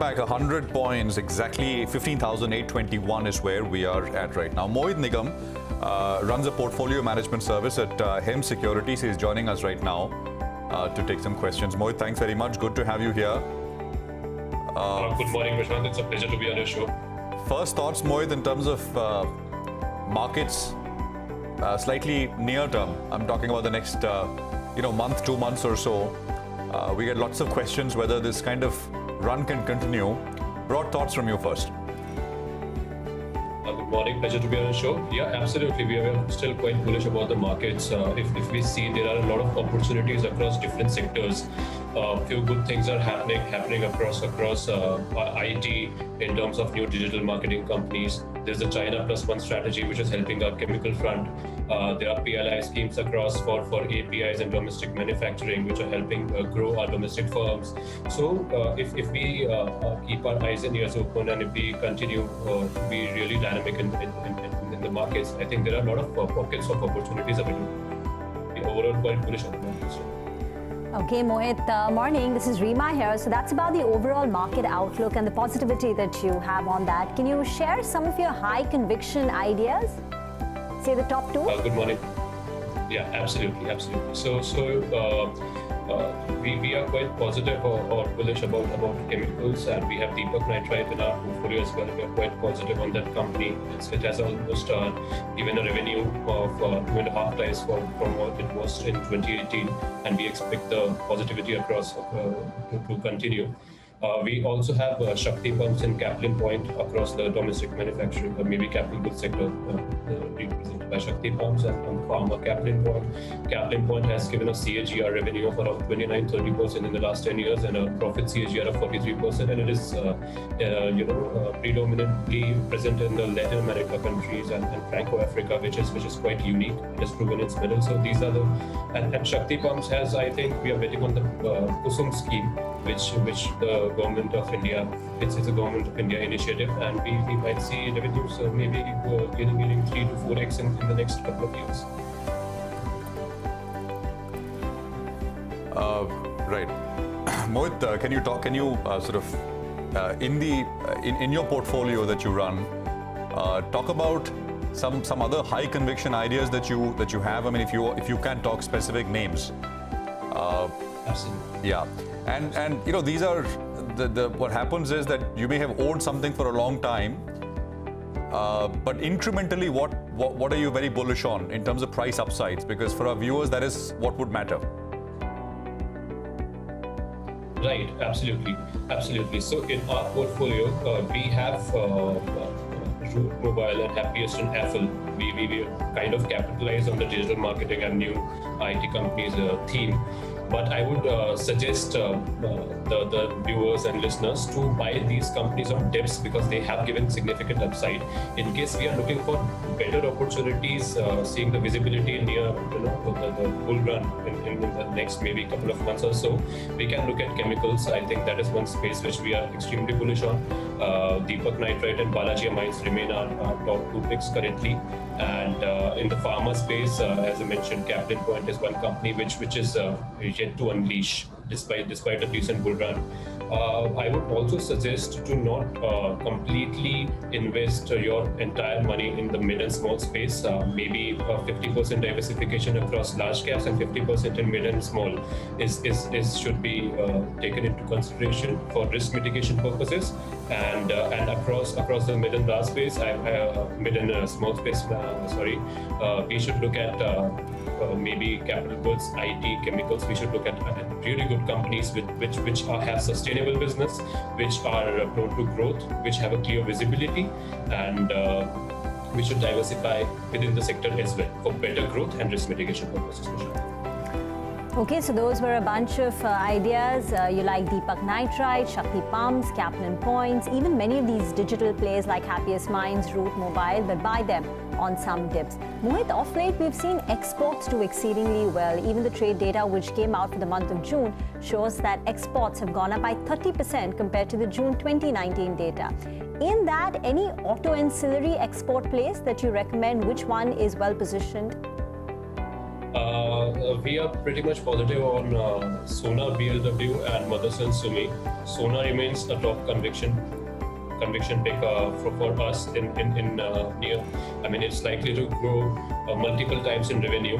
back 100 points, exactly 15,821 is where we are at right now. Mohit Nigam runs a portfolio management service at HEM Securities. He is joining us right now to take some questions. Mohit, thanks very much. Good to have you here. Good morning, Prashant. It's a pleasure to be on your show. First thoughts, Mohit, in terms of markets, slightly near term. I'm talking about the next, month, 2 months or so. We get lots of questions whether this kind of run can continue. Broad thoughts from you first. Good morning, pleasure to be on the show. Yeah, absolutely. We are still quite bullish about the markets. If we see there are a lot of opportunities across different sectors. Few good things are happening across IT in terms of new digital marketing companies. There's the China Plus One strategy, which is helping our chemical front. There are PLI schemes across for APIs and domestic manufacturing, which are helping grow our domestic firms. So if we keep our eyes and ears open, and if we continue to be really dynamic in the markets, I think there are a lot of pockets of opportunities available. We're overall quite bullish on the markets. Okay, Mohit, morning. This is Rima here. So that's about the overall market outlook and the positivity that you have on that. Can you share some of your high conviction ideas? Say the top two. Good morning. Yeah, absolutely. So we are quite positive or bullish about chemicals, and we have Deepak Nitrite in our portfolio as well. We are quite positive on that company. It has almost given a revenue of 2.5 times from what it was in 2018, and we expect the positivity across to continue. We also have Shakti Pumps and Caplin Point across the domestic manufacturing, or maybe capital goods sector, represented by Shakti Pumps, and on pharma Caplin Point. Caplin Point has given a CAGR revenue of around 29-30% in the last 10 years, and a profit CAGR of 43%, and it is predominantly present in the Latin America countries and Franco-Africa, which is quite unique. It has proven its mettle. So these are the and Shakti Pumps has, I think, we are waiting on the Kusum scheme, which the government of India, it's a government of India initiative, and we might see revenues maybe getting 3 to 4x in the next couple of years. Right. Mohit, can you in your portfolio that you run, talk about some other high conviction ideas that you have? I mean, if you can talk specific names. Absolutely. Yeah, and these are what happens is that you may have owned something for a long time, but incrementally, what are you very bullish on in terms of price upsides? Because for our viewers, that is what would matter. Right, absolutely. So in our portfolio, we have Root Mobile and Happiest and Affle. We kind of capitalize on the digital marketing and new IT companies theme. But I would suggest the viewers and listeners to buy these companies on dips, because they have given significant upside. In case we are looking for better opportunities, seeing the visibility near the bull run in the next maybe couple of months or so, we can look at chemicals. I think that is one space which we are extremely bullish on. Deepak Nitrite and Balaji Amines remain our top 2 picks currently. And in the pharma space, as I mentioned, Caplin Point is one company which is yet to unleash despite a decent bull run. I would also suggest to not completely invest your entire money in the mid and small space. Maybe 50% diversification across large caps and 50% in mid and small should be taken into consideration for risk mitigation purposes. And across the mid and large space, mid and small space. We should look at maybe capital goods, IT, chemicals. We should look at really good companies which have sustainable business, which are prone to growth, which have a clear visibility, and we should diversify within the sector as well for better growth and risk mitigation purposes. Okay, so those were a bunch of ideas. You like Deepak Nitrite, Shakti Pumps, Caplin Points, even many of these digital plays like Happiest Minds, Root Mobile, but buy them on some dips. Mohit, off late, we've seen exports do exceedingly well. Even the trade data which came out for the month of June shows that exports have gone up by 30% compared to the June 2019 data. In that, any auto ancillary export plays that you recommend? Which one is well positioned? we are pretty much positive on Sona BLW and Motherson Sumi. Sona remains a top conviction pick for us in near. I mean, it's likely to grow multiple times in revenue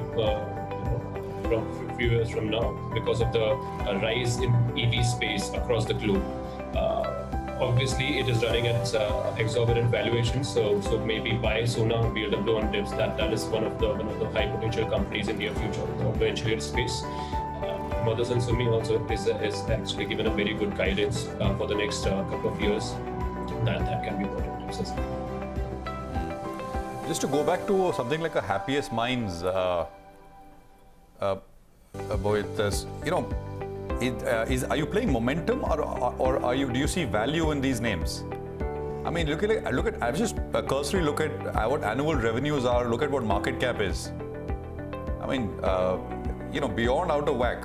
from a few years from now because of the rise in EV space across the globe. Obviously, it is running at exorbitant valuations, so maybe buy Sona or BLW on dips. That is one of the high potential companies in near future in the auto engineered space. Motherson Sumi also is actually given a very good guidance for the next couple of years. That can be bought on dips as well. Just to go back to something like a Happiest Minds, Mohit, are you playing momentum or do you see value in these names? I mean, I was just cursory look at what annual revenues are. Look at what market cap is. I mean, beyond out of whack.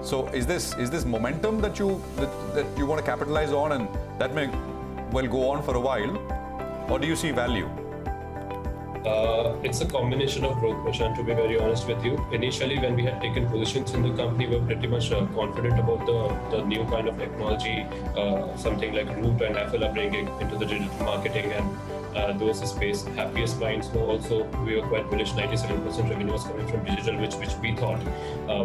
So is this momentum that you want to capitalize on, and that may well go on for a while, or do you see value? It's a combination of both, Prashant, to be very honest with you. Initially, when we had taken positions in the company, we were pretty much confident about the new kind of technology, something like Root and Apple are bringing into the digital marketing and those space. Happiest Minds were also, we were quite bullish. 97% revenue was coming from digital, which we thought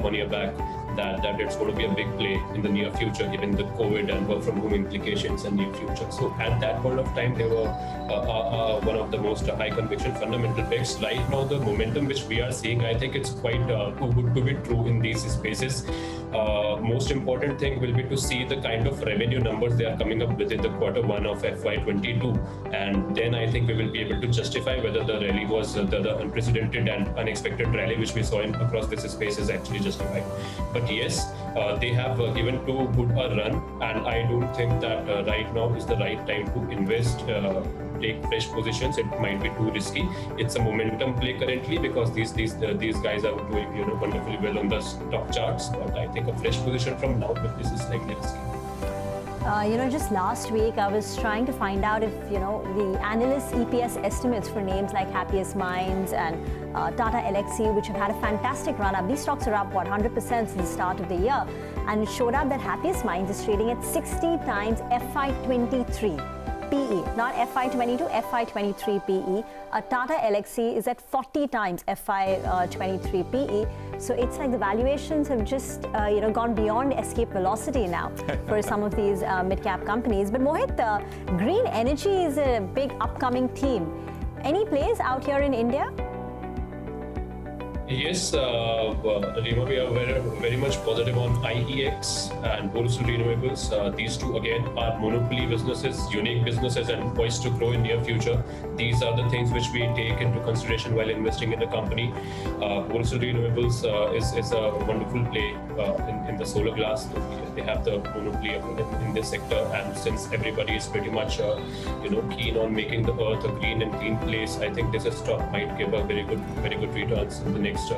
1 year back that it's going to be a big play in the near future, given the COVID and work from home implications and near future. So at that point of time, they were one of the most high conviction fundamental picks. Right now, the momentum which we are seeing, I think it's quite too good to be true in these spaces. Most important thing will be to see the kind of revenue numbers they are coming up with in the Q1 of FY22, and then I think we will be able to justify whether the rally was the unprecedented and unexpected rally which we saw across this space is actually justified. But yes, they have given too good a run, and I don't think that right now is the right time to invest. Take fresh positions. It might be too risky. It's a momentum play currently because these guys are doing wonderfully well on the stock charts. But I think a fresh position from now, but this is slightly risky. Just last week I was trying to find out if the analyst EPS estimates for names like Happiest Minds and Tata Elxsi, which have had a fantastic run up. These stocks are up 100% since the start of the year, and it showed out that Happiest Minds is trading at 60 times FY23. PE, not FY22, FY23 PE. Tata Elxsi is at 40 times FY23 PE. So it's like the valuations have just gone beyond escape velocity now for some of these mid-cap companies. But Mohit, green energy is a big upcoming theme. Any plays out here in India? Yes, Rima, we are very much positive on IEX and Borosil Renewables. These two again are monopoly businesses, unique businesses, and poised to grow in near future. These are the things which we take into consideration while investing in the company. Borosil Renewables is a wonderful play in the solar glass. They have the monopoly in this sector, and since everybody is pretty much keen on making the earth a green and clean place, I think this stock might give a very good returns in the next 2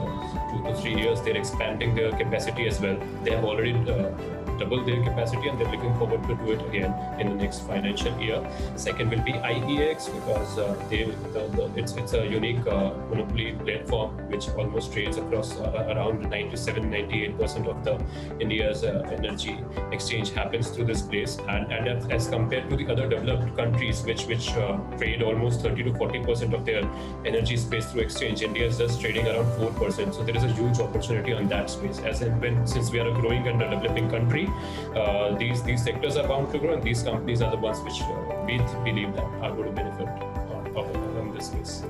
to 3 years. They're expanding their capacity as well. They have already doubled their capacity, and they're looking forward to do it again in the next financial year. Second will be IEX because it's a unique monopoly platform which almost trades across around 97-98% of the India's energy exchange happens through this place, and as compared to the other developed countries which trade almost 30 to 40% of their energy space through exchange, India is just trading around 4%. So there is a huge opportunity on that space. Since we are a growing and a developing country, these sectors are bound to grow, and these companies are the ones which we believe that are going to benefit from this space.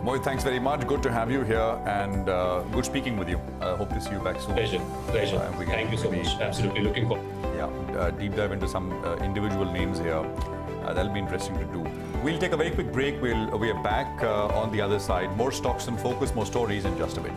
Mohit, thanks very much. Good to have you here, and good speaking with you. Hope to see you back soon. Pleasure. Thank you so much. Absolutely looking forward. Yeah, deep dive into some individual names here. That'll be interesting to do. We'll take a very quick break. We are back on the other side. More stocks in focus, more stories in just a bit.